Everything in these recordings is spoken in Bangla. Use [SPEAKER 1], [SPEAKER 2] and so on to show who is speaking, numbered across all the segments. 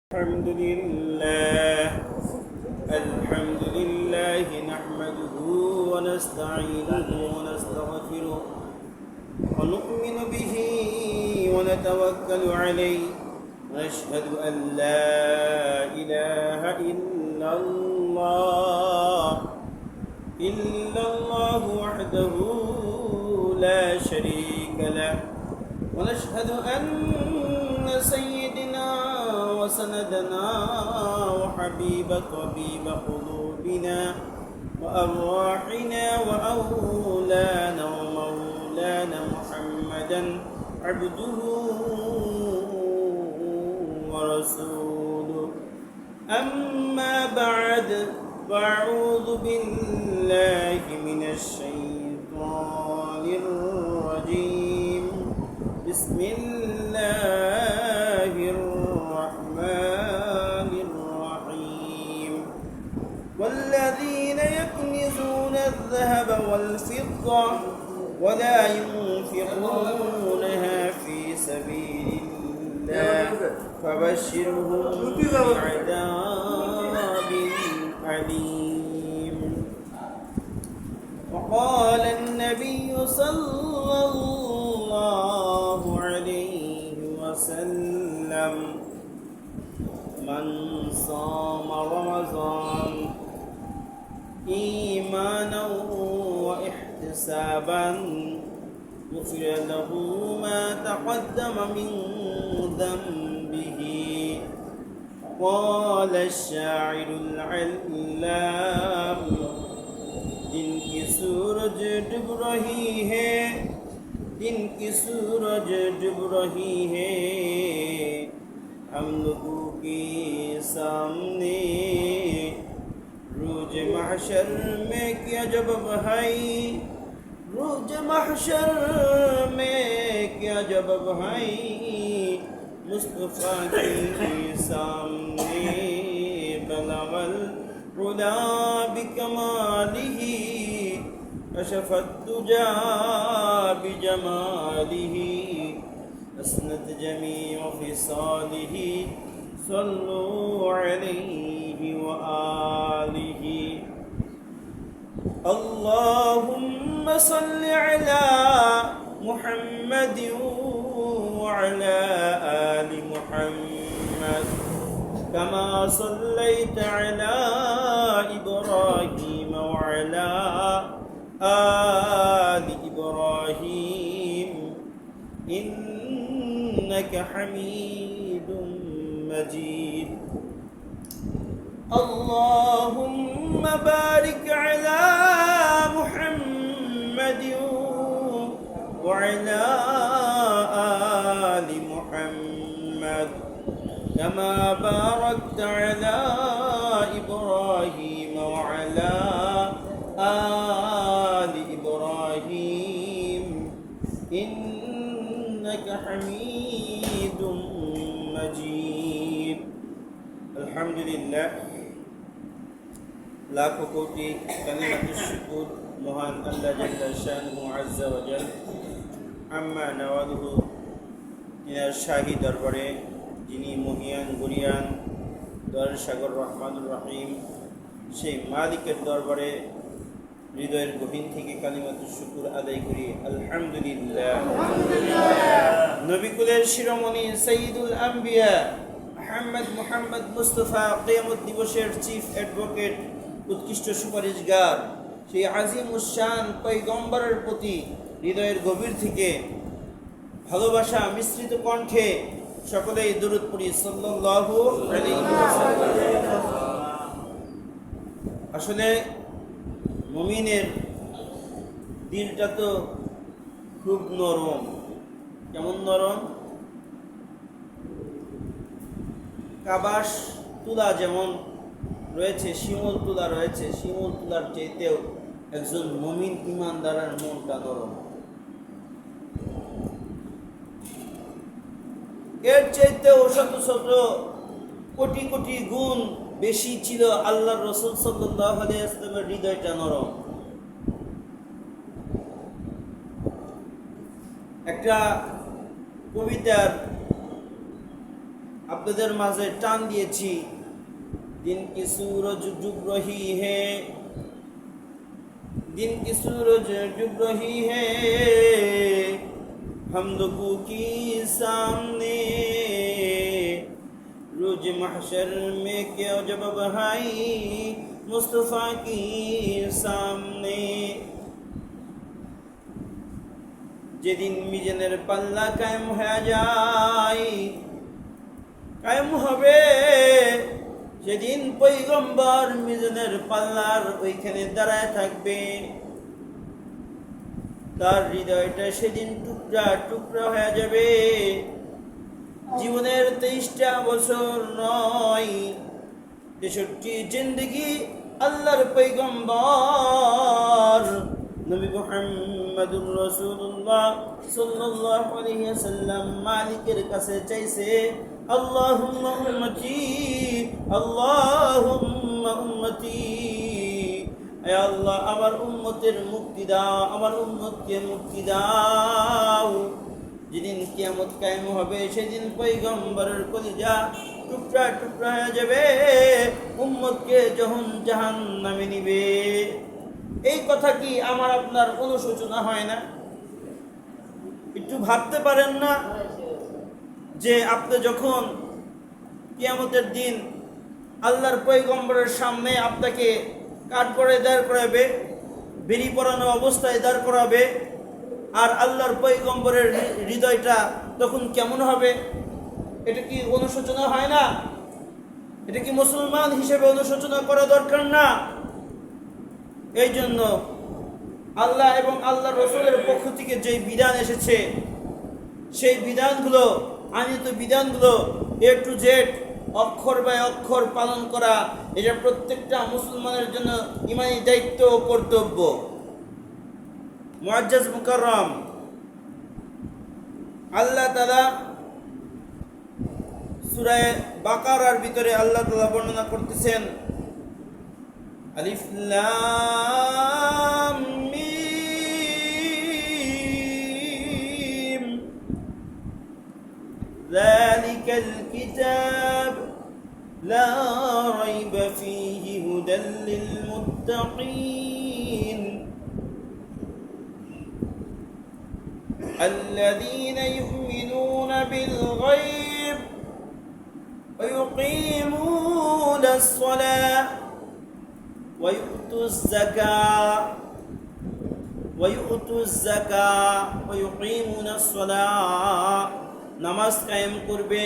[SPEAKER 1] الحمد لله نحمده ونستعينه ونستغفره ونؤمن به ونتوكل عليه ونشهد أن لا إله إلا الله وحده لا شريك له ونشهد أن سيدنا وسندنا وحبيب طبيب قلوبنا وأرواحنا وأولانا ومولانا محمدا عبده ورسوله. أما بعد، فأعوذ بالله من الشيطان الرجيم. بسم الله الرحمن الرحيم. والذين يكنزون الذهب والفضة ولا ينفقونها في سبيل الله فبشرهم بعذاب أليم. وقال النبي صلى الله عليه وسلم: من صام رمضان إيمانا واحتسابا غفر له ما تقدم من ذنبه. قال الشاعر العلام: दिन की सूरज डूब रही है, दिन की सूरज डूब रही है, हम लोगों के सामने रोज महशर में क्या जवाब है, रोज महशर में क्या जवाब है, मुस्तफा के सामने बलगल उला बिकमालिह कशफ الدجى بجماله أسنت جميع خصاله صلوا عليه وآله. اللهم صل على محمد وعلى آل محمد كما صليت على إبراهيم وعلى آل إبراهيم إنك حميد مجيد. اللهم بارك على محمد وعلى آل محمد كما باركت على إبراهيم وعلى آل إبراهيم إنك حميد مجيد. الحمد لله. লাখো কোটি কালিমাতুশ শুকুর মহান আল্লাহ জাল্লা শানুহু আযজা ওয়া জাল আম্মা নাওয়ালুহু তিনার শাহী দরবারে, যিনি মহিয়ান গুরিয়ান দয়ার সাগর রহমানুর রহিম, সেই মালিকের দরবারে হৃদয়ের গভীর থেকে কালিমাতুশ শুকুর আদায় করি। আলহামদুলিল্লাহ। নবীকুলের শিরোমণি সৈয়দুল আম্বিয়া মুহাম্মদ মুস্তাফা কিয়ামত দিবসের চিফ অ্যাডভোকেট, উৎকৃষ্ট সুপারিশগার, সেই আজিমুশ শান পয়গম্বরের প্রতি হৃদয়ের গভীর থেকে ভালোবাসা মিশ্রিত কণ্ঠে সকলেই দুরূদ পড়ি সাল্লাল্লাহু আলাইহি ওয়াসাল্লাম। আসলে মুমিনের দিলটা তো খুব নরম। কেমন নরম? কাবাস তুলা যেমন রয়েছে, শিমুল তুলা রয়েছে, শিমুল তুলার চাইতেও একজন মুমিন ইমানদারের মনটা নরম। এর চাইতেও শত শত কোটি কোটি গুণ বেশি ছিল আল্লাহর রাসূল সাল্লাল্লাহু আলাইহি ওয়াসাল্লামের হৃদয়টা নরম। একটা কবিতার আপনাদের মাঝে টান দিয়েছি। দিন কি सूरज डूब रही है, दिन की सूरज डूब रही है हम लोगों की सामने, रोज महशर में क्या जवाब है मुस्तफा की सामने। যেদিন মিজানের পাল্লা কায়েম হয়ে যায়, কায়েম হবে সেদিন পয়গম্বর মিজানের পাল্লার ওইখানে দাঁড়ায় থাকবে। তার হৃদয়টা সেদিন টুকরা টুকরা হয়ে যাবে। জীবনের 23টা বছর নয়, 63 জিন্দেগি আল্লাহর পয়গম্বর নবী মুহাম্মদুর রাসূলুল্লাহ সাল্লাল্লাহু আলাইহি ওয়াসাল্লাম মালিকের কাছে চাইছে, আল্লাহুম্মা উম্মতি, আল্লাহুম্মা উম্মতি, হে আল্লাহ আমার উম্মতের মুক্তি দাও, আমার উম্মতকে মুক্তি দাও। যেদিন কিয়ামত কায়েম হবে সেদিন পয়গম্বরের কলিজা টুকরা টুকরা হয়ে যাবে, উম্মতকে জাহান্নামে নিবে। এই কথা কি আমার আপনার অনুশোচনা হয় না? একটু ভাবতে পারেন না যে আপনি যখন কিয়ামতের দিন আল্লাহর পয়গম্বরের সামনে আপনাকে কাঠগড়ে দাঁড় করাবে, বেরি পরানো অবস্থায় দাঁড় করাবে, আর আল্লাহর পয়গম্বরের হৃদয়টা তখন কেমন হবে? এটা কি অনুশোচনা হয় না? এটা কি মুসলমান হিসেবে অনুশোচনা করা দরকার না? এই জন্য আল্লাহ এবং আল্লাহ রসুলের পক্ষ থেকে যে বিধান এসেছে, সেই বিধানগুলো, আনিত বিধানগুলো A to Z অক্ষর বাই অক্ষর পালন করা, এটা প্রত্যেকটা মুসলমানের জন্য ইমানি দায়িত্ব ও কর্তব্য। মুআজ্জাজ মুকাররম আল্লাহ তাআলা সূরা বাকারার ভিতরে আল্লাহ তাআলা বর্ণনা করতেছেন, আলিফ লাম মিম যালিকাল কিতাব লা রাইবা ফীহি হুদাল লিল মুত্তাকিন الذين يؤمنون بالغيب ويقيمون الصلاة ويؤتوا الزكاة ويقيمون الصلاة নামাজ কায়েম করবে,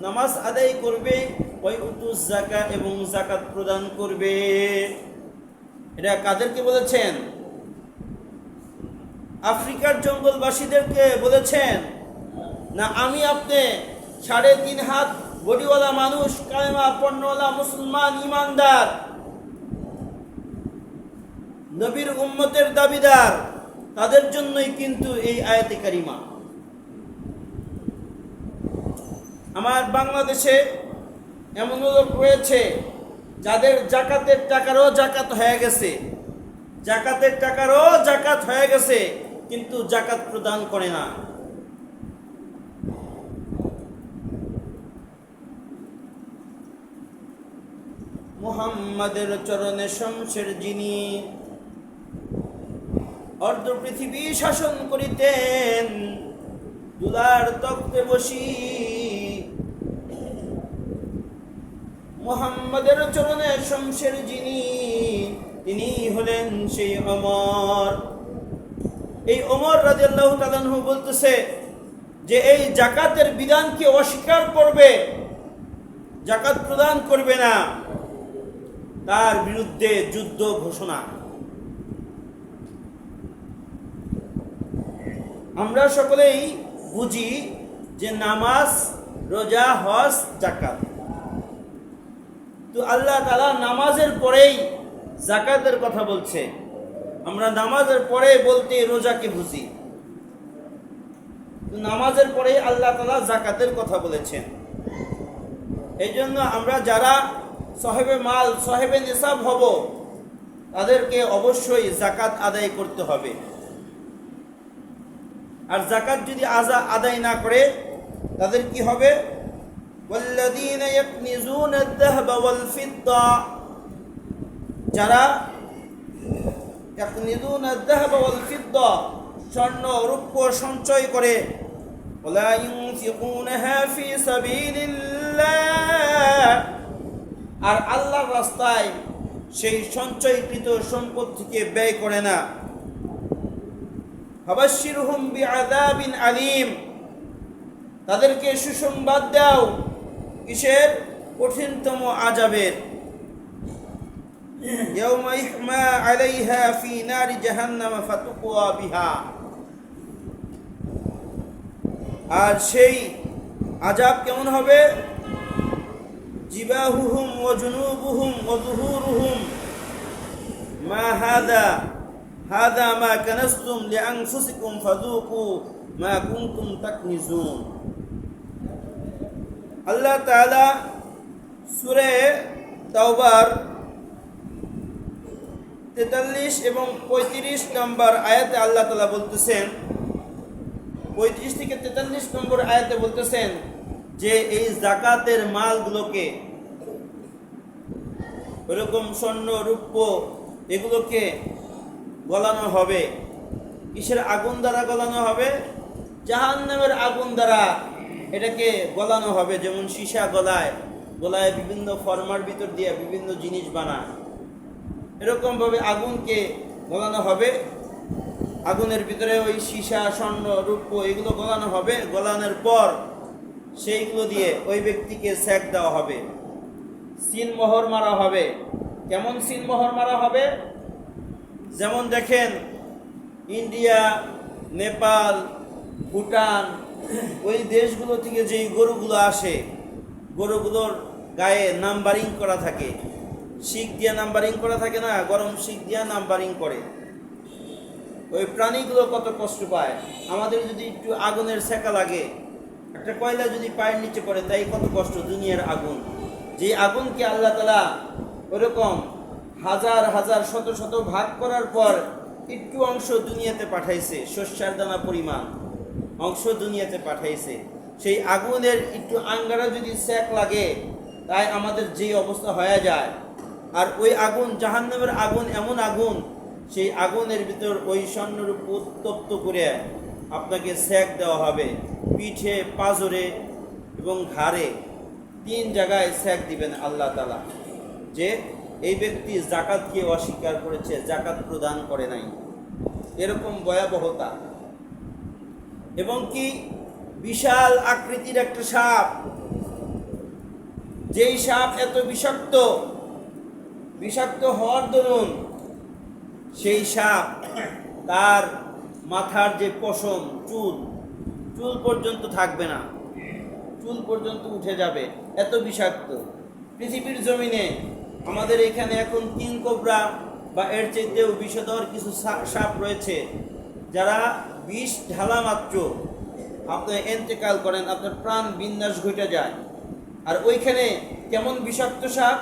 [SPEAKER 1] নামাজ আদায় করবে, ওয়ায়ুতু যাকাত এবং যাকাত প্রদান করবে। এটা কাদেরকে বলেছেন? আফ্রিকার জঙ্গলবাসীদেরকে বলেছেন না? আমি আপনি 3.5 হাত বডিওয়ালা মানুষ, কালেমা পণ্যওয়ালা মুসলমান ইমানদার, নবীর উম্মতের দাবিদার, তাদের জন্যই কিন্তু এই আয়াতে কারিমা। আমার বাংলাদেশে এমন লোক রয়েছে যাদের জাকাতের টাকারও জাকাত হয়ে গেছে, জাকাতের টাকারও জাকাত হয়ে গেছে, কিন্তু জাকাত প্রদান করে না। মুহাম্মাদের চরণে শমশের যিনি অর্ধ পৃথিবী শাসন করিতেন, দুলার তক্তে বসি মুহাম্মাদের চরণে শমশের যিনি, তিনি হলেন সেই ওমর। এই ওমর রাদিয়াল্লাহু তাআলা আনহু বলতেছে যে এই জাকাতের বিধানকে অস্বীকার করবে, জাকাত প্রদান করবে না, তার বিরুদ্ধে যুদ্ধ ঘোষণা। আমরা সকলেই বুঝি যে নামাজ, রোজা, হজ, যাকাত। তো আল্লাহ তাআলা নামাজের পরেই যাকাতের কথা বলছে। আমরা নামাজের পরে বলতে রোজাকে বুঝি, তো নামাজের পরেই আল্লাহ তাআলা যাকাতের কথা বলেছেন। এই জন্য আমরা যারা সাহেবে মাল, সাহেবে নিসাব হব, তাদেরকে অবশ্যই যাকাত আদায় করতে হবে। আর যাকাত যদি আদায় না করে তাদের কি হবে? والذين يكنزون الذهب والفضة যারা يكنزون الذهب والفضة স্বর্ণ রৌপ্য সঞ্চয় করে ولا ينفقونها في سبيل الله আর আল্লাহর রাস্তায় সেই সঞ্চয়কৃত সম্পত্তিকে ব্যয় করে না ফাবাশশিরহুম বিআযাবিন আলীম তাদেরকে সুসংবাদ দাও কিসের কঠিনতম আযাবের ইয়াউমা ইহমা আলাইহা ফি নারি জাহান্নাম ফাতুকওয়া বিহা আর সেই আযাব কেমন হবে জিবাহুহুম ওয়া জুনুবুহুম ওয়া যুহুরুহুম মা হাদা মা কানাসতুম লিআনফুসিকুম ফাযুকু মা কুনতুম তাকনিজুন আল্লাহ তাআলা সূরা তাওবার 43 এবং 35 নম্বর আয়াতে আল্লাহ তাআলা বলতেছেন 35 থেকে 43 নম্বর আয়াতে বলতেছেন যে এই যাকাতের মালগুলোকে এরকম স্বর্ণ রৌপ্য এগুলোকে গলানো হবে কিসের আগুন দ্বারা গলানো হবে জাহান্নামের আগুন দ্বারা এটাকে গলানো হবে যেমন সীসা গলায় বিভিন্ন ফর্মার ভিতর দিয়ে বিভিন্ন জিনিস বানায় এরকম ভাবে আগুনকে গলানো হবে আগুনের ভিতরে ওই সীসা স্বর্ণ রৌপ্য এগুলো গলানো হবে গলানোর পর সেইগুলো দিয়ে ওই ব্যক্তিকে সেক দেওয়া হবে সিলমোহর মারা হবে কেমন সিলমোহর মারা হবে যেমন দেখেন ইন্ডিয়া নেপাল ভুটান ওই দেশগুলো থেকে যেই গরুগুলো আসে গরুগুলোর গায়ে নাম্বারিং করা থাকে শিক দিয়া নাম্বারিং করা থাকে না গরম শিক দিয়া নাম্বারিং করে ওই প্রাণীগুলো কত কষ্ট পায় আমাদের যদি একটু আগুনের সেকা লাগে একটা কয়লা যদি পায়ের নিচে পড়ে তাই কত কষ্ট দুনিয়ার আগুন যে আগুনকে আল্লাহ তাআলা ওরকম হাজার হাজার শত শত ভাগ করার পর একটু অংশ দুনিয়াতে পাঠাইছে শস্যার দানা পরিমাণ অংশ দুনিয়াতে পাঠাইছে সেই আগুনের একটু আঙ্গারা যদি সেক লাগে তাই আমাদের যেই অবস্থা হয়ে যায় আর ওই আগুন জাহান্নামের আগুন এমন আগুন সেই আগুনের ভিতর ওই স্বর্ণরূপ উত্তপ্ত করে আপনাকে সেক দেওয়া হবে পিঠে পাজরে এবং ঘাড়ে 3 জায়গায় সেক দিবেন আল্লাহ তাআলা যে এই ব্যক্তি যাকাতকে অস্বীকার করেছে যাকাত প্রদান করে নাই এরকম ভয়াবহতা এবং কি বিশাল আকৃতির একটা সাপ যেই সাপ এত বিষাক্ত হওয়ার দরুন সেই সাপ তার মাথার যে পশম চুল পর্যন্ত থাকবে না চুল পর্যন্ত উঠে যাবে এত বিষাক্ত পৃথিবীর জমিনে আমাদের এখানে এখন কিং কোবরা বা এর চাইতেও বিষধর কিছু সাপ রয়েছে যারা বিষ ঢালা মাত্র আপনি ইন্তেকাল করেন আপনার প্রাণ বিন্যাস ঘটে যায় আর ওইখানে কেমন বিষাক্ত সাপ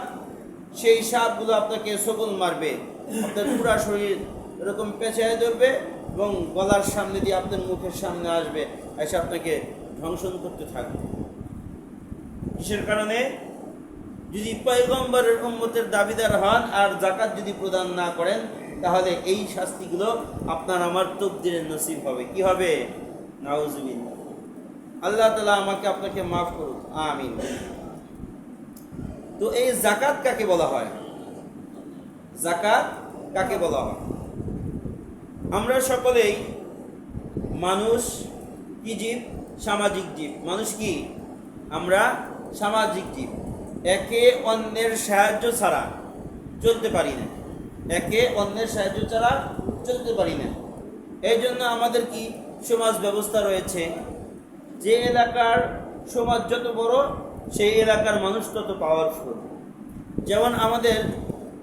[SPEAKER 1] সেই সাপগুলো আপনাকে সবল মারবে আপনার পুরা শরীর এরকম পেঁচায় ধরবে এবং গলার সামনে দিয়ে আপনার মুখের সামনে আসবে এসে আপনাকে ধ্বংসন করতে থাকবে কিসের কারণে যদি পয়গম্বরের উম্মতের দাবিদার হন আর যাকাত যদি প্রদান না করেন তাহলে এই শাস্তিগুলো আপনার আমার তকদিরের নসিব হবে কি হবে নাউজুবিল্লাহ আল্লাহ তাআলা আমাকে আপনাকে মাফ করুন আমিন তো এই যাকাত কাকে বলা হয় যাকাত কাকে বলা হয় আমরা সকলেই মানুষ কি জীব সামাজিক জীব মানুষ কি আমরা সামাজিক জীব একে অন্যের সাহায্য ছাড়া চলতে পারি না এই জন্য আমাদের কি সমাজ ব্যবস্থা রয়েছে যে এলাকার সমাজ যত বড় সেই এলাকার মানুষ তত পাওয়ারফুল যেমন আমাদের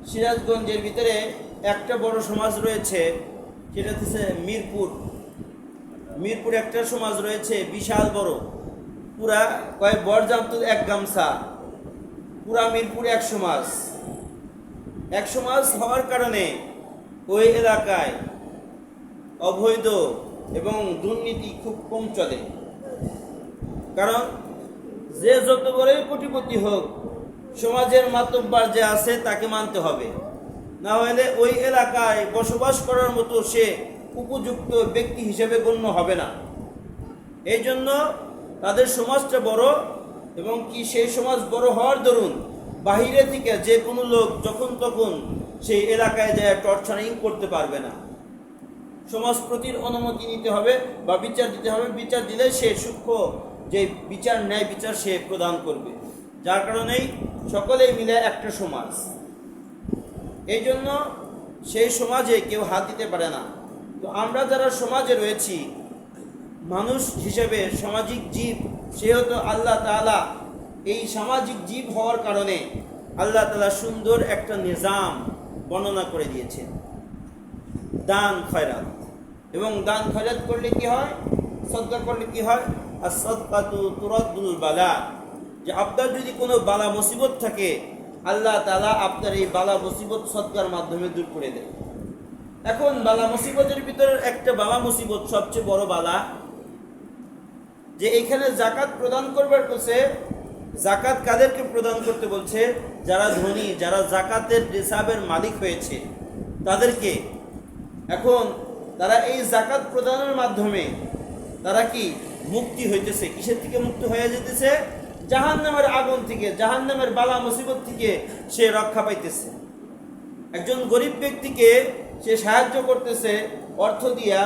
[SPEAKER 1] সিরাজগঞ্জের ভিতরে একটা বড় সমাজ রয়েছে সেটা হচ্ছে মিরপুর একটা সমাজ রয়েছে বিশাল বড় পুরা কয়েক বরজান্ত এক গামছা পুরা মিরপুর এক সমাজ হওয়ার কারণে ওই এলাকায় অবৈধ এবং দুর্নীতি খুব কম চলে কারণ যে যত বড়ই কোটিপতি হোক, সমাজের মাতব্বর যে আছে তাকে মানতে হবে, না হলে ওই এলাকায় বসবাস করার মতো সে উপযুক্ত ব্যক্তি হিসেবে গণ্য হবে না। এই জন্য তাদের সমাজটা বড়, এবং কি সেই সমাজ বড় হওয়ার দরুন বাহিরে থেকে যে কোনো লোক যখন তখন সেই এলাকায় যায় টর্চারিং করতে পারবে না। সমাজ প্রতির অনুমতি নিতে হবে বা বিচার দিতে হবে, বিচার দিলে সে সূক্ষ্ম যে বিচার, ন্যায় বিচার সে প্রদান করবে। যার কারণেই সকলেই মিলে একটা সমাজ। এই জন্য সেই সমাজে কেউ হাত দিতে পারে না। তো আমরা যারা সমাজে রয়েছি, মানুষ হিসেবে সামাজিক জীব, সেহেতু আল্লাহ তাআলা এই সামাজিক জীব হওয়ার কারণে আল্লাহ তাআলা সুন্দর একটা নিজাম বর্ণনা করে দিয়েছেন, দান খয়রাত। এবং দান খয়রাত করলে কি হয়, সদকা করলে কি হয়, আর সদকাতু তুরাদ্দুল বালা, যে আপনার যদি কোনো বালা মুসিবত থাকে, আল্লাহ তাআলা আপনার এই বালা মুসিবত সদকার মাধ্যমে দূর করে দেন। এখন বালা মুসিবতের ভিতরে একটা বালা মুসিবত সবচেয়ে বড় বালা, যে এইখানে জাকাত প্রদান করবার বলছে। জাকাত কাদেরকে প্রদান করতে বলছে? যারা ধনী, যারা জাকাতের নিসাবের মালিক হয়েছে তাদেরকে। এখন তারা এই জাকাত প্রদানের মাধ্যমে তারা কি মুক্তি হইতেছে? কিসের থেকে মুক্ত হয়ে যেতেছে? জাহান্নামের আগুন থেকে, জাহান্নামের বালা মুসিবত থেকে সে রক্ষা পাইতেছে। একজন গরিব ব্যক্তিকে সে সাহায্য করতেছে অর্থ দিয়া,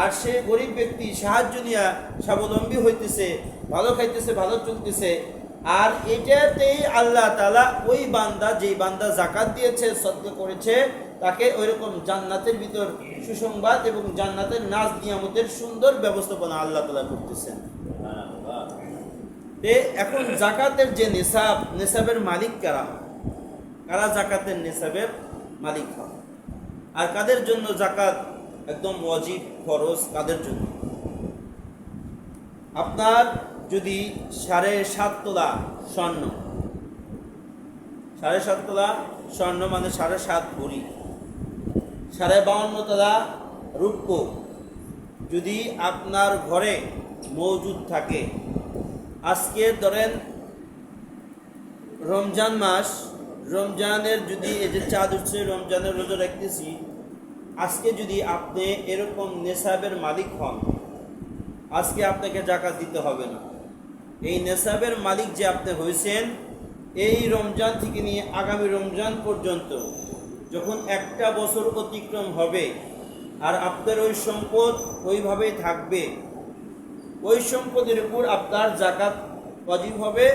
[SPEAKER 1] আর সে গরিব ব্যক্তি সাহায্য নিয়ে স্বাবলম্বী হইতেছে, ভালো খাইতেছে, ভালো চলতেছে। আর এটাতেই আল্লাহ তাআলা ওই বান্দা, যেই বান্দা জাকাত দিয়েছে, সদকা করেছে, তাকে ওইরকম জান্নাতের ভিতর সুসংবাদ এবং জান্নাতের নাজ নিয়ামতের সুন্দর ব্যবস্থাপনা আল্লাহ তাআলা করতেছেন। এখন জাকাতের যে নিসাব, নিসাবের মালিক কারা? কারা জাকাতের নিসাবের মালিক হয়? আর কাদের জন্য জাকাত একদম ওয়াজিব, ফরজ? কাদের জন্য? আপনার যদি 7.5 তোলা স্বর্ণ, 7.5 তোলা স্বর্ণ মানে 7.5 ভরি, 52.5 তোলা রূপ্য যদি আপনার ঘরে মজুদ থাকে, আজকে ধরেন রমজান মাস, রমজানের যদি এই যে চাঁদ উঠছে, রমজানের রোজা রাখতেছি, আজকে যদি আপনি এরকম নেশাবের মালিক হন, আজকে আপনাকে জাকাত দিতে হবে না। এই নেশাবের মালিক যে আপনি হয়েছেন, এই রমজান থেকে নিয়ে আগামী রমজান পর্যন্ত যখন একটা বছর অতিক্রম হবে আর আপনার ওই সম্পদ ওইভাবেই থাকবে, ওই সম্পদের উপর আপনার জাকাত ওয়াজিব হবে।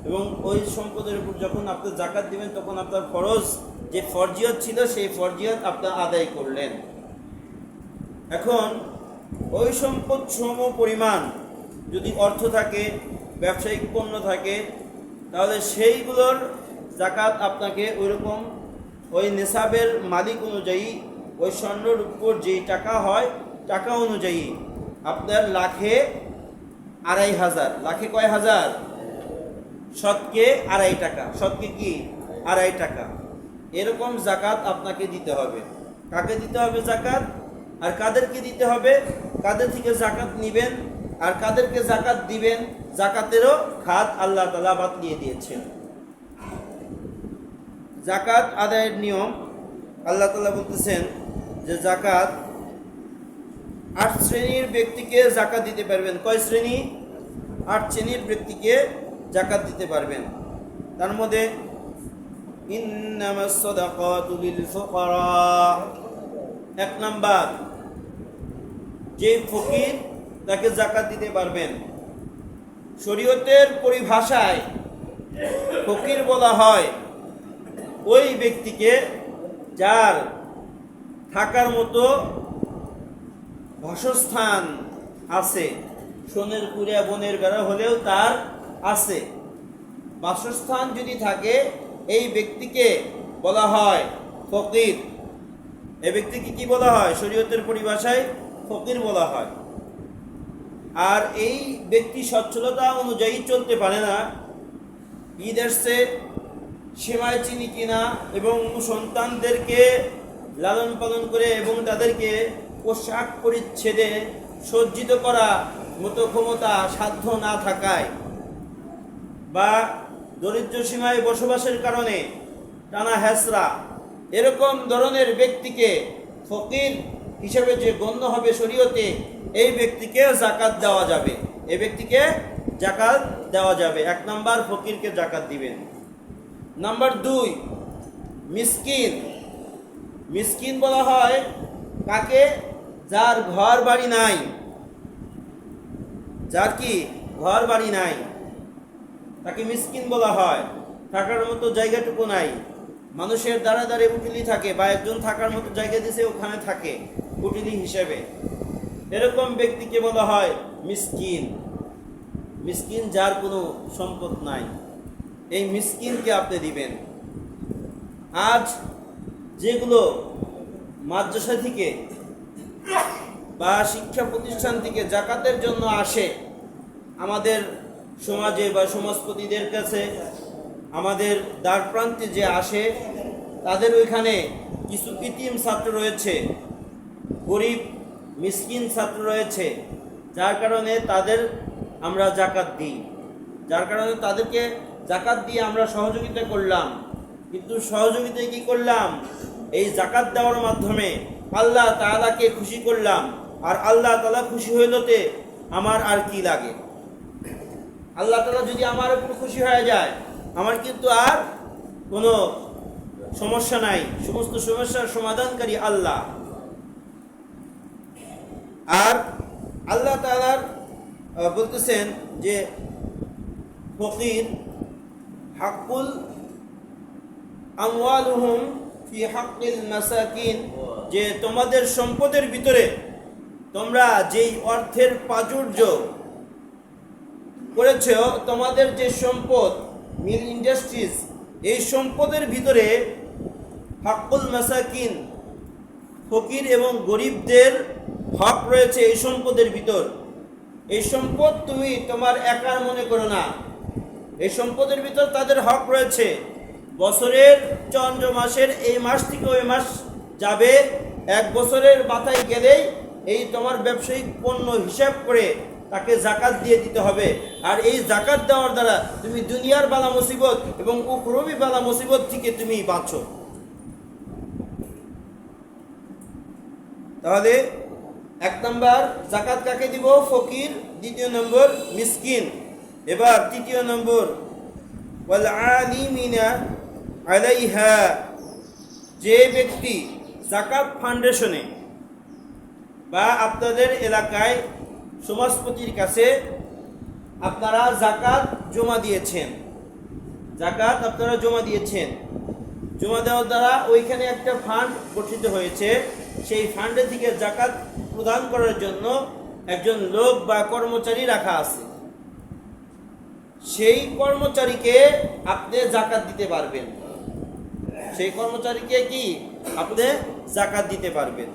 [SPEAKER 1] এবং ওই সম্পদের উপর যখন আপনি জাকাত দিবেন, তখন আপনার ফরজ যে ফরজিয়ত ছিল, সেই ফরজিয়ত আপনার আদায় করলেন। এখন ওই সম্পদ সম পরিমাণ যদি অর্থ থাকে, ব্যবসায়িক পণ্য থাকে, তাহলে সেইগুলোর জাকাত আপনাকে ওইরকম ওই নেশাবের মালিক অনুযায়ী, ওই স্বর্ণের উপর যেই টাকা হয়, টাকা অনুযায়ী আপনার লাখে 2,500, লাখে কয় হাজার? শতকে 2.5 টাকা, শতকে কি 2.5 টাকা, এরকম জাকাত আপনাকে দিতে হবে। কাকে দিতে হবে জাকাত? আর কাদেরকে দিতে হবে? কাদের থেকে জাকাত নিবেন আর কাদেরকে জাকাত দিবেন, জাকাতেরও খাত আল্লাহ তাআলা বাতলিয়ে দিয়েছেন। জাকাত আদায়ের নিয়ম আল্লাহ তাআলা বলতেছেন যে জাকাত 8 শ্রেণীর ব্যক্তিকে জাকাত দিতে পারবেন। কয় শ্রেণী? 8 শ্রেণীর ব্যক্তিকে জাকাত দিতে পারবেন। তার মধ্যে ইন্নামাস সাদাকাতু লিল ফুকারা, 1 নাম্বার যে ফকির, তাকে জাকাত দিতে পারবেন। শরীয়তের পরিভাষায় ফকির বলা হয় ওই ব্যক্তিকে যার থাকার মতো বাসস্থান আছে, সোনের কুড়িয়া বনের বেড়া হলেও তার আছে, বাসস্থান যদি থাকে, এই ব্যক্তিকে বলা হয় ফকির। এই ব্যক্তিকে কি বলা হয়? শরীয়তের পরিভাষায় ফকির বলা হয়। আর এই ব্যক্তি সচ্ছলতা অনুযায়ী চলতে পারে না, ঈদ আসছে, সেমাই চিনি কিনা এবং সন্তানদেরকে লালন পালন করে এবং তাদেরকে পোশাক পরিচ্ছেদে সজ্জিত করা মতো ক্ষমতা সাধ্য না থাকায় বা দরিদ্র সীমায় বসবাসের কারণে টানা হেসরা এরকম ধরনের ব্যক্তিকে ফকির হিসেবে যে গণ্য হবে শরীয়তে, এই ব্যক্তিকে জাকাত দেওয়া যাবে। এই ব্যক্তিকে জাকাত দেওয়া যাবে। 1 নাম্বার, ফকিরকে জাকাত দিবেন। নাম্বার 2, মিসকিন। মিসকিন বলা হয় কাকে? যার ঘর বাড়ি নাই, যার কি ঘর বাড়ি নাই তাকে মিসকিন বলা হয়। থাকার মতো জায়গাটুকু নাই, মানুষের দ্বারা দ্বারে উটিলি থাকে, বা একজন থাকার মতো জায়গা দিয়েছে ওখানে থাকে উটিলি হিসেবে, এরকম ব্যক্তিকে বলা হয় মিসকিন। মিসকিন যার কোনো সম্পদ নাই, এই মিসকিনকে আপনি দিবেন। আজ যেগুলো মাদ্রাসা থেকে বা শিক্ষা প্রতিষ্ঠান থেকে জাকাতের জন্য আসে, আমাদের সমাজে বা সমাজপতিদের কাছে, আমাদের দ্বার প্রান্তে যে আসে, তাদের ওইখানে কিছু ইতিম ছাত্র রয়েছে, গরিব মিসকিন ছাত্র রয়েছে, যার কারণে তাদের আমরা জাকাত দিই, যার কারণে তাদেরকে জাকাত দিয়ে আমরা সহযোগিতা করলাম। কিন্তু সহযোগিতায় কি করলাম? এই জাকাত দেওয়ার মাধ্যমে আল্লাহ তাআলাকে খুশি করলাম, আর আল্লাহ তাআলা খুশি হইলতে আমার আর কি লাগে? আল্লাহ তাআলা যদি আমার উপর খুশি হয়ে যায়, আমার কিন্তু আর কোনো সমস্যা নাই। সমস্ত সমস্যার সমাধানকারী আল্লাহ। আর আল্লাহ তাআলার বলতেছেন যে ফকির হাক্কুল আমওয়ালুহুম ফি হাক্কিল মাসাকিন, যে তোমাদের সম্পদের ভিতরে তোমরা যেই অর্থের প্রাচুর্য করেছ, তোমাদের যে সম্পদ মিল ইন্ডাস্ট্রিজ, এই সম্পদের ভিতরে হাক্কুল মাসাকিন, ফকির এবং গরিবদের হক রয়েছে এই সম্পদের ভিতর। এই সম্পদ তুমি তোমার একার মনে করো না, এই সম্পদের ভিতর তাদের হক রয়েছে। বছরের চন্দ্র মাসের এই মাস থেকে ওই মাস যাবে, 1 বছরের মাথায় গেলেই এই তোমার ব্যবসায়িক পণ্য হিসাব করে তাকে জাকাত দিয়ে দিতে হবে। আর এই জাকাত দেওয়ার দ্বারা তুমি দুনিয়ার বালা মুসিবত এবং উখরবি বালা মুসিবত থেকে তুমি বাঁচো। তাহলে 1 নম্বর জাকাত কাকে দিব? ফকির। 2 নম্বর মিসকিন। এবার 3 নম্বর ওয়াল আলিমিনা আলাইহা, যে ব্যক্তি জাকাত ফাউন্ডেশনে বা আপনাদের এলাকায় সমাজপতির কাছে আপনারা জাকাত জমা দিয়েছেন, জাকাত আপনারা জমা দিয়েছেন, জমা দেওয়ার দ্বারা ওইখানে একটা ফান্ড গঠিত হয়েছে। সেই ফান্ডে থেকে জাকাত প্রদান করার জন্য একজন লোক বা কর্মচারী রাখা আছে। সেই কর্মচারীকে আপনি জাকাত দিতে পারবেন, সেই কর্মচারীকে কি আপনি জাকাত দিতে পারবেন।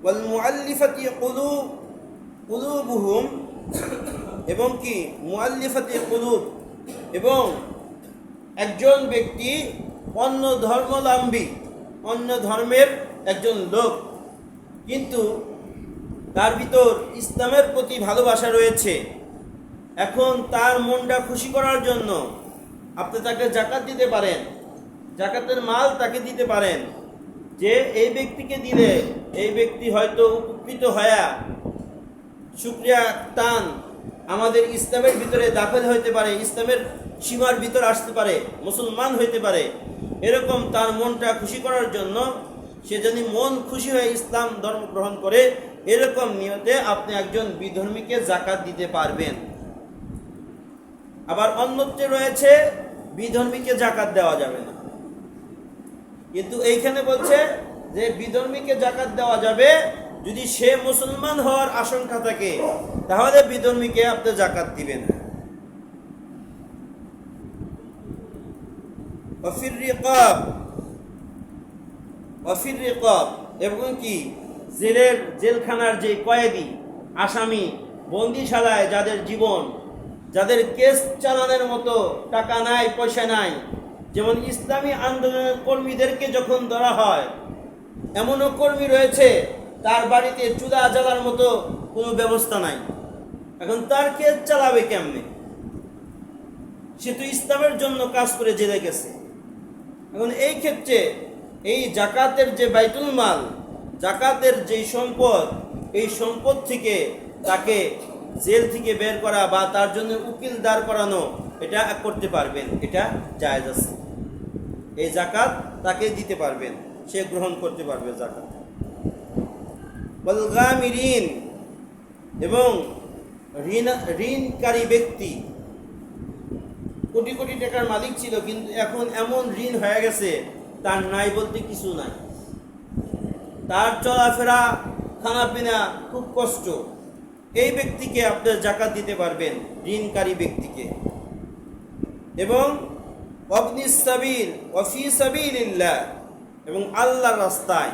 [SPEAKER 1] ওয়াল মুআল্লিফাতি কুলুবুহুম, এবং কি মুআল্লিফাতি কুলুব, এবং একজন ব্যক্তি অন্য ধর্মাবলম্বী, অন্য ধর্মের একজন লোক, কিন্তু তার ভিতর ইসলামের প্রতি ভালোবাসা রয়েছে। এখন তার মনটা খুশি করার জন্য আপনি তাকে জাকাত দিতে পারেন, জাকাতের মাল তাকে দিতে পারেন, যে এই ব্যক্তিকে দিলে এই ব্যক্তি হয়তো উপকৃত হয়ে শুকরিয়া টান আমাদের ইসলামের ভিতরে দাখিল হইতে পারে, ইসলামের সীমার ভিতর আসতে পারে, মুসলমান হইতে পারে। এরকম তার মনটা খুশি করার জন্য সে যদি মন খুশি হয়ে ইসলাম ধর্ম গ্রহণ করে, এরকম নিয়তে আপনি একজন বিধর্মীকে জাকাত দিতে পারবেন। আবার অন্যত্রে রয়েছে বিধর্মীকে জাকাত দেওয়া যাবে না, কিন্তু এইখানে বলছে যে বিধর্মীকে জাকাত দেওয়া যাবে যদি সে মুসলমান হওয়ার আশঙ্কা থাকে, তাহলে বিধর্মীকে আপনি জাকাত দিবেন। ওয়াফির রিকাব, এবং কি জেলখানার যে কয়েদি, আসামি, বন্দিশালায় যাদের জীবন, যাদের কেস চালানোর মতো টাকা নাই, পয়সা নাই, যেমন ইসলামী আন্দোলনের কর্মীদেরকে যখন ধরা হয়, এমনও কর্মী রয়েছে তার বাড়িতে চুলা জ্বালার মতো কোনো ব্যবস্থা নাই, এখন তার ক্ষেত চালাবে কেমনে? সে তো ইসলামের জন্য কাজ করে জেলে গেছে। এখন এই ক্ষেত্রে এই জাকাতের যে বাইতুল মাল, জাকাতের যে সম্পদ, এই সম্পদ থেকে তাকে জেল থেকে বের করা বা তার জন্য উকিল দাঁড় করানো, এটা করতে পারবেন, এটা জায়েজ আছে। এই জাকাত তাকে দিতে পারবেন, সে গ্রহণ করতে পারবে জাকাত। ওয়াল-গামিরিন, এবং ঋণকারী ব্যক্তি, কোটি কোটি টাকার মালিক ছিল, কিন্তু এখন এমন ঋণ হয়ে গেছে তার নাই বলতে কিছু নাই, তার চলাফেরা খানা পিনা খুব কষ্ট। এই ব্যক্তিকে আপনার জাকাত দিতে পারবেন, ঋণকারী ব্যক্তিকে। এবং ওয়াবনিস সাবিল ওয়া ফি সাবিলিল্লাহ, এবং আল্লাহর রাস্তায়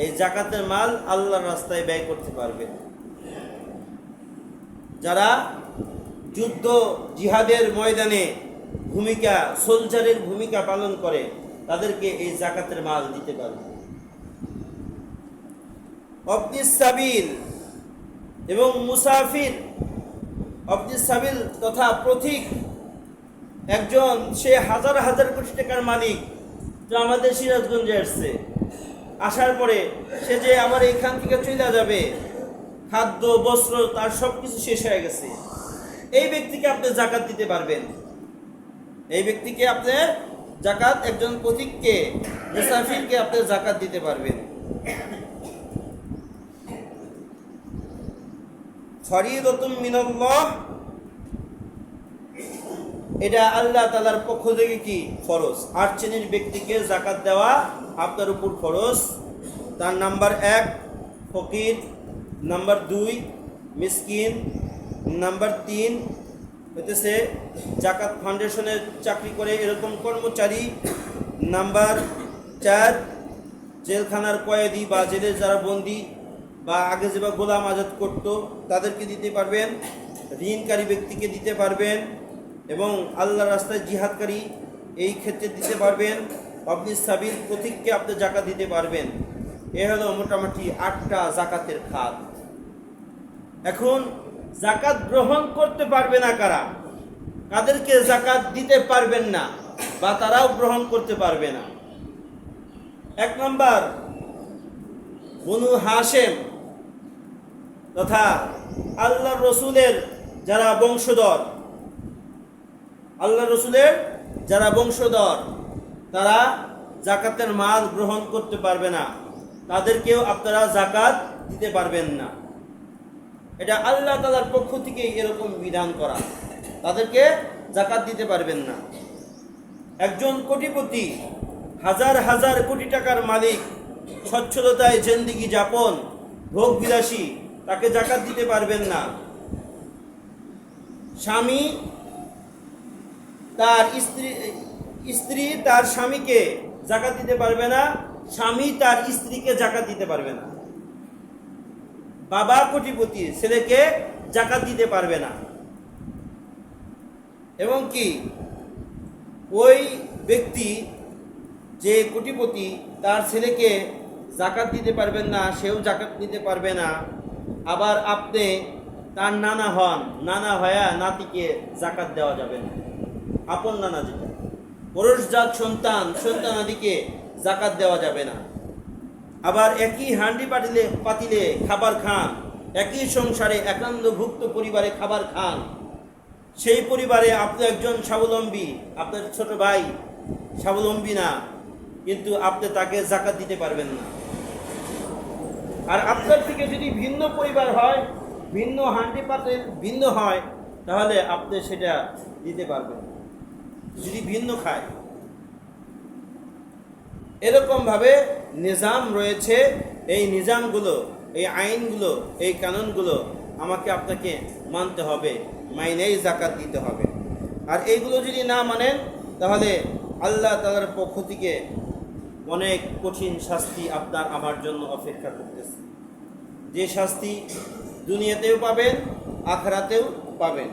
[SPEAKER 1] এই জাকাতের মাল আল্লাহর রাস্তায় ব্যয় করতে পারবেন। যারা যুদ্ধ জিহাদের ময়দানে ভূমিকা, সোলজারের ভূমিকা পালন করে, তাদেরকে এই জাকাতের মাল দিতে পারবে। ওয়াবনিস সাবিল, এবং মুসাফির, ওয়াবনিস সাবিল তথা পথিক, একজন সে হাজার হাজার কোটি টাকার মালিক, তো আমাদের সিরাজগঞ্জে আসছে, আসার পরে সে যে আবার এখান থেকে চলে যাবে, খাদ্য বস্ত্র তার সব কিছু শেষ হয়ে গেছে, এই ব্যক্তিকে আপনি জাকাত দিতে পারবেন। এই ব্যক্তিকে আপনি জাকাত, একজন পথিককে, মুসাফিরকে আপনি জাকাত দিতে পারবেন। ফরিদাতুম মিনাল্লাহ, এটা আল্লাহ তাআলার পক্ষ থেকে কি ফরজ। 8 শ্রেণীর ব্যক্তিকে জাকাত দেওয়া আপনার উপর ফরজ। তার নাম্বার 1 ফকির, নাম্বার 2 মিসকিন, নাম্বার 3 হইতেছে জাকাত ফাউন্ডেশনের চাকরি করে এরকম কর্মচারী, নাম্বার 4 জেলখানার কয়েদি বা জেলের যারা বন্দী বা আগে যেবা গোলাম আজাদ করত তাদেরকে দিতে পারবেন, ঋণকারী ব্যক্তিকে দিতে পারবেন, এবং আল্লাহর রাস্তায় জিহাদকারী এই ক্ষেত্রে দিতে পারবেন। আপনি সাবিল পথিককে আপনি জাকাত দিতে পারবেন। এ হলো মোটামুটি 8টা জাকাতের খাত। এখন জাকাত গ্রহণ করতে পারবে না কারা? কাদেরকে জাকাত দিতে পারবেন না বা তারাও গ্রহণ করতে পারবে না? 1 নম্বর বনু হাশেম তথা আল্লাহর রসুলের যারা বংশধর, আল্লাহ রসুলের যারা বংশধর, তারা জাকাতের মাল গ্রহণ করতে পারবে না, তাদেরকেও আপনারা জাকাত দিতে পারবেন না। এটা আল্লাহ তাআলার পক্ষ থেকে এরকম বিধান করা, তাদেরকে জাকাত দিতে পারবেন না। একজন কোটিপতি, হাজার হাজার কোটি টাকার মালিক, সচ্ছলতায় জিন্দেগি যাপন, ভোগ বিলাসী, তাকে জাকাত দিতে পারবেন না। স্বামী তার স্ত্রী তার স্বামীকে জাকাত দিতে পারবে না, স্বামী তার স্ত্রীকে জাকাত দিতে পারবে না। বাবা কোটিপতি, ছেলেকে জাকাত দিতে পারবে না। এবং কি ওই ব্যক্তি যে কোটিপতি, তার ছেলেকে জাকাত দিতে পারবেন না, সেও জাকাত দিতে পারবে না। আবার আপনি তার নানা হন, নানা হয়া নাতিকে জাকাত দেওয়া যাবে না। আপন নানা যেটা, পুরুষজাত সন্তানাদিকে জাকাত দেওয়া যাবে না। আবার একই হান্ডি পাতিলে খাবার খান, একই সংসারে একান্তভুক্ত পরিবারে খাবার খান, সেই পরিবারে আপনি একজন স্বাবলম্বী, আপনার ছোট ভাই স্বাবলম্বী না, কিন্তু আপনি তাকে জাকাত দিতে পারবেন না। আর আপনার থেকে যদি ভিন্ন পরিবার হয়, ভিন্ন হান্ডি পাতিল ভিন্ন হয়, তাহলে আপনি সেটা দিতে পারবেন যদি ভিন্ন খায়। এরকমভাবে নিজাম রয়েছে। এই নিজামগুলো, এই আইনগুলো, এই কানুনগুলো আমাকে আপনাকে মানতে হবে, মাইনেই জাকাত দিতে হবে। আর এইগুলো যদি না মানেন, তাহলে আল্লাহ তাআলার পক্ষ থেকে অনেক কঠিন শাস্তি আপনার আমার জন্য অপেক্ষা করতেছে, যে শাস্তি দুনিয়াতেও পাবেন, আখিরাতেও পাবেন।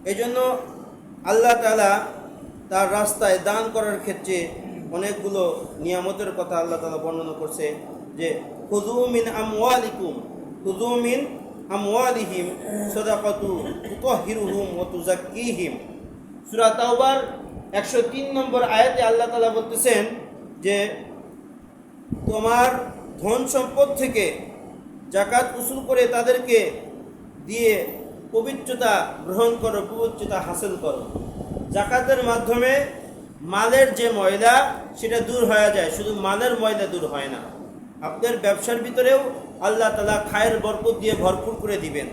[SPEAKER 1] এই জন্য আল্লাহ তাআলা তার রাস্তায় দান করার ক্ষেত্রে অনেকগুলো নিয়ামতের কথা আল্লাহ তাআলা বর্ণনা করছে, যে খুযু মিন আমওয়ালিকুম, খুযু মিন আমওয়ালিহিম সাদাকাতু তুতাহহিরুহুম ওয়া তুযাক্কিহিম। সূরা তাওবার 103 নম্বর আয়াতে আল্লাহ তাআলা বলতেছেন যে তোমার ধন সম্পদ থেকে যাকাত উসুল করে তাদেরকে দিয়ে পবিত্রতা গ্রহণ করো, পবিত্রতা হাসিল করো। যাকাতের মাধ্যমে মালের যে ময়লা সেটা দূর হয়ে যায়, শুধু মালের ময়লা দূর হয় না, আপনার ব্যবসার ভিতরেও আল্লাহ তাআলা খায়ের বরকত দিয়ে ভরপুর করে দিবেন।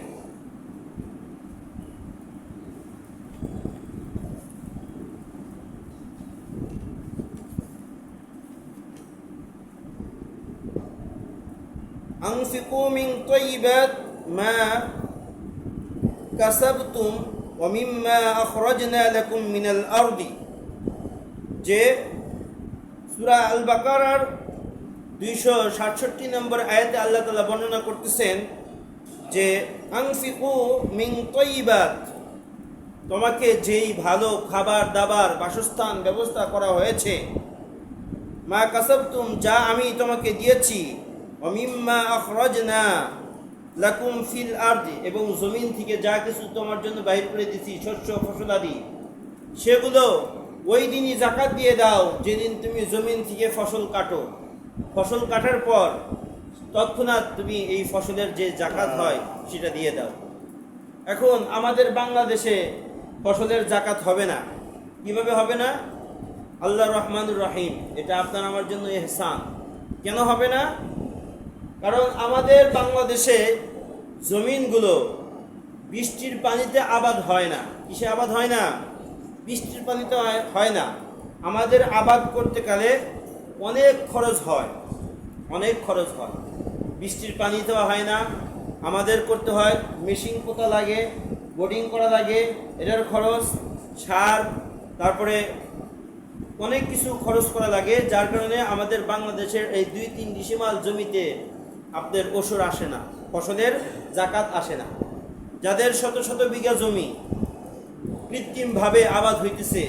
[SPEAKER 1] আনফিকু মিন তাইয়্যিবাত মা কাসাবতুম ওয়া মিম্মা আখরাজনা লাকুম মিনাল আরদি। যে সূরা আল বাকারার 267 নম্বর আয়াতে আল্লাহ তাআলা বর্ণনা করতেছেন যে আনফিকু মিন তাইয়্যিবাত, তোমাকে যেই ভালো খাবার দাবার বাসস্থান ব্যবস্থা করা হয়েছে, মা কাসাবতুম, যা আমি তোমাকে দিয়েছি, ওয়া মিম্মা আখরাজনা লাকুম ফিল আরদি, এবং জমিন থেকে যা কিছু তোমার জন্য বাহির করে দিয়েছি, শস্য ফসলাদি, সেগুলো ওই দিনই যাকাত দিয়ে দাও যেদিন তুমি জমিন থেকে ফসল কাটো। ফসল কাটার পর তৎক্ষণাৎ তুমি এই ফসলের যে যাকাত হয় সেটা দিয়ে দাও। এখন আমাদের বাংলাদেশে ফসলের যাকাত হবে না। কিভাবে হবে না? আল্লাহ রহমানুর রহিম, এটা আপনার আমার জন্য ইহসান। কেন হবে না? কারণ আমাদের বাংলাদেশে জমিনগুলো বৃষ্টির পানিতে আবাদ হয় না। কিসে আবাদ হয় না? বৃষ্টির পানিতে হয় না। আমাদের আবাদ করতে গেলে অনেক খরচ হয়, অনেক খরচ হয়। বৃষ্টির পানিতেও হয় না, আমাদের করতে হয় মেশিন পোতা লাগে, বোর্ডিং করা লাগে, এটার খরচ, সার, তারপরে অনেক কিছু খরচ করা লাগে। যার কারণে আমাদের বাংলাদেশের এই 2-3 ডিসিমাল জমিতে আপনাদের ওসর আসে না, ফসলের যাকাত আসে না। যাদের শত শত বিঘা জমি কৃত্রিমভাবে আবাদ হইতেছে,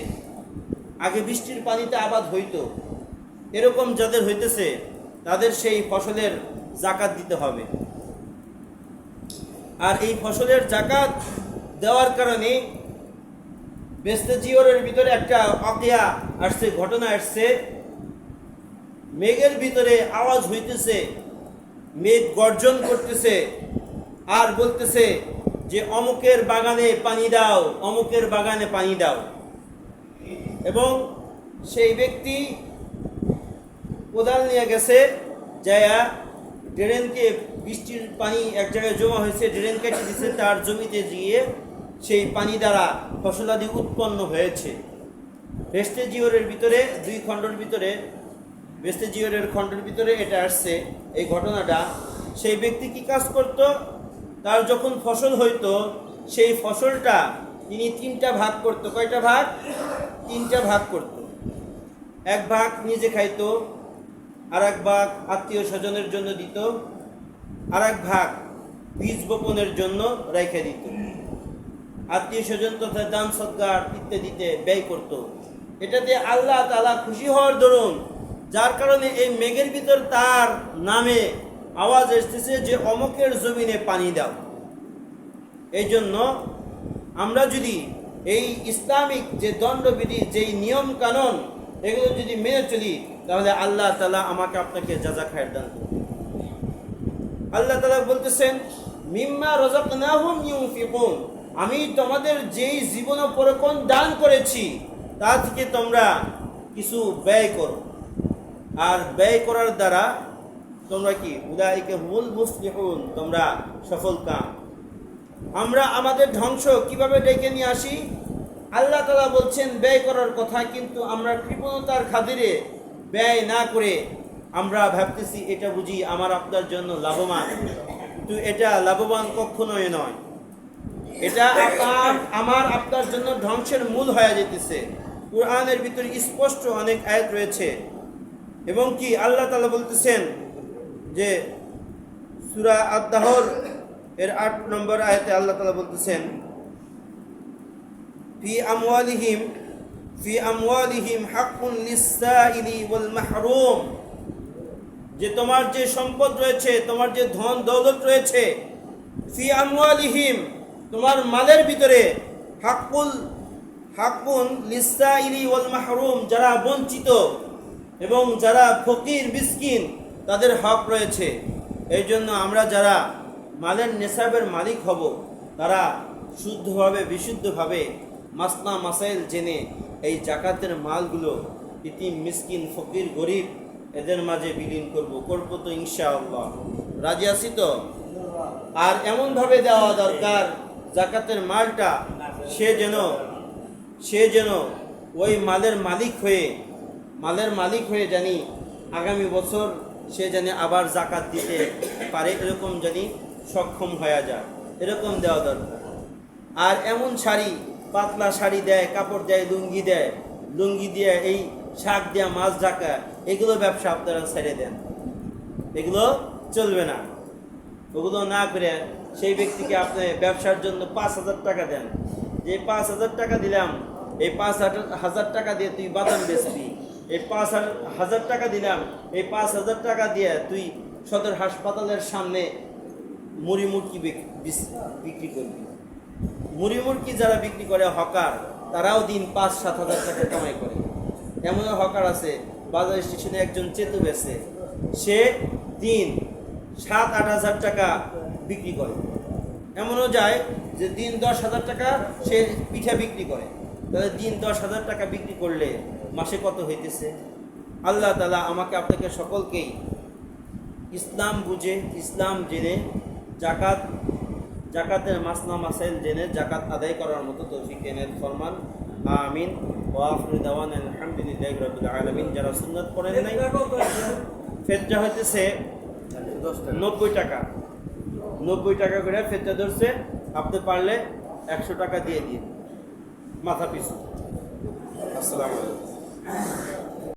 [SPEAKER 1] আগে বৃষ্টির পানিতে আবাদ হইতো, এরকম যাদের হইতেছে তাদের সেই ফসলের যাকাত দিতে হবে। আর এই ফসলের যাকাত দেওয়ার কারণে বেস্তে জিওরের ভিতরে একটা ওয়াকিয়া আসছে, ঘটনা আসছে। মেঘের ভিতরে আওয়াজ হইতেছে, মেঘ গর্জন করতেছে আর বলতেছে যে অমুকের বাগানে পানি দাও, অমুকের বাগানে পানি দাও। এবং সেই ব্যক্তি কোদাল নিয়ে গেছে, যায়া ড্রেনকে, বৃষ্টির পানি এক জায়গায় জমা হয়েছে, ড্রেন কেটে দিচ্ছে, তার জমিতে গিয়ে সেই পানি দ্বারা ফসলাদি উৎপন্ন হয়েছে। বেস্তে জিওরের ভিতরে 2 খণ্ডের ভিতরে, বেস্তে জিওরের খণ্ডের ভিতরে এটা আসছে এই ঘটনাটা। সেই ব্যক্তি কি কাজ করত? তার যখন ফসল হইতো সেই ফসলটা তিনি 3টা ভাগ করত। কয়টা ভাগ? 3টা ভাগ করত। এক ভাগ নিজে খাইতো, আর এক ভাগ আত্মীয় স্বজনের জন্য দিত, আর এক ভাগ বীজ বপনের জন্য রেখে দিত। আত্মীয় স্বজন তথা দান সৎকার ইত্যাদিতে ব্যয় করত। এটাতে আল্লাহ তাআলা খুশি হওয়ার দরুন, যার কারণে এই মেঘের ভিতর তার নামে আওয়াজ আসতেছে যে অমুকের জমিনে পানি দাও। এই জন্য আমরা যদি এই ইসলামিক যে দণ্ডবিধি, যেই নিয়ম কানুন, এগুলো যদি মেনে চলি, তাহলে আল্লাহ তাআলা আমাকে আপনাকে যাজা খায়ের দান করবেন। আল্লাহ তাআলা বলতেছেন মিম্মা রাযাকনাহুম ইউনফিকুন, আমি তোমাদের যেই জীবনোপকরণ দান করেছি তা থেকে তোমরা কিছু ব্যয় করো, আর ব্যয় করার দ্বারা তোমরা কি উলাইকা হুমুল মুফলিহুন, তোমরা সফল কাম। আমরা আমাদের ধ্বংস কিভাবে ডেকে নিয়ে আসি? আল্লাহ তাআলা বলছেন ব্যয় করার কথা, কিন্তু আমরা কৃপণতার খাতিরে ব্যয় না করে আমরা ভাবতেছি এটা বুঝি আমার আপনার জন্য লাভবান, কিন্তু এটা লাভবান কখনোই নয়। এটা আমার আপনার জন্য ধ্বংসের মূল হয়ে যেতেছে। কুরআনের ভিতরে স্পষ্ট অনেক আয়াত রয়েছে। এবং কি আল্লাহ তাআলা বলতেছেন যে সূরা আদ-দাহর এর 8 নম্বর আয়াতে আল্লাহ তাআলা বলতেছেন ফি আমওয়ালিহিম হাক্কুন লিস-সাইলি ওয়াল মাহরুম, যে তোমার যে সম্পদ রয়েছে, তোমার যে ধন দৌলত রয়েছে, ফি আমওয়ালিহিম, তোমার মালের ভিতরে হাক্কুন লিসাইলি ওয়াল মাহরুম, যারা বঞ্চিত এবং যারা ফকির মিসকিন তাদের হক রয়েছে। এই জন্য আমরা যারা মালের নেশাবের মালিক হব তারা শুদ্ধভাবে বিশুদ্ধভাবে মাসনা মাসাইল জেনে এই জাকাতের মালগুলো ইতিম মিসকিন ফকির গরিব এদের মাঝে বিলীন করবো তো ইনশাআল্লাহ। রাজি আছি তো? আর এমনভাবে দেওয়া দরকার জাকাতের মালটা সে যেন ওই মালের মালিক হয়ে জানি আগামী বছর সে জানি আবার জাকাত দিতে পারে, এরকম জানি সক্ষম হয়ে যায়, এরকম দেওয়া দরকার। আর এমন পাতলা শাড়ি দেয়, কাপড় দেয়, লুঙ্গি দিয়ে এই শাক দেয়া মাছ ঢাকা, এগুলো ব্যবসা আপনারা ছেড়ে দেন, এগুলো চলবে না। ওগুলো না করে সেই ব্যক্তিকে আপনি ব্যবসার জন্য 5,000 টাকা দেন, যে 5,000 টাকা দিলাম, এই 5,000 টাকা দিয়ে তুই বাদাম বেচবি, এই 5,000 টাকা দিলাম, এই 5,000 টাকা দিয়ে তুই সদর হাসপাতালের সামনে মুড়ি মুরগি বিক্রি করবি। মুড়ি মুরগি যারা বিক্রি করে হকার, তারাও দিন 5-7 হাজার টাকা কামাই করে। এমন হকার আছে বাজার স্টেশনে একজন চেতু বেছে, সে দিন 7-8 হাজার টাকা বিক্রি করে। এমনও যায় যে দিন 10,000 টাকা সে পিঠা বিক্রি করে। তাহলে দিন 10,000 টাকা বিক্রি করলে মাসে কত হইতেছে? আল্লাহ তাআলা আমাকে আপনাকে সকলকেই ইসলাম বুঝে, ইসলাম জেনে, জাকাতের মাসনা মাসাইল জেনে জাকাত আদায় করার মতো তৌফিক দেন ফরমান। আমিন। ওয়া আখিরু দাওয়ানা আলহামদুলিল্লাহি রাব্বিল আলামিন। যারা সুন্নাত পড়েন নাই, ফেতরা হইতেছে 90 টাকা, 90 টাকা করে ফেতরা ধরছে। আপনি পারলে 100 টাকা দিয়ে দিন মাথা পিছু। আসসালামু আলাইকুম।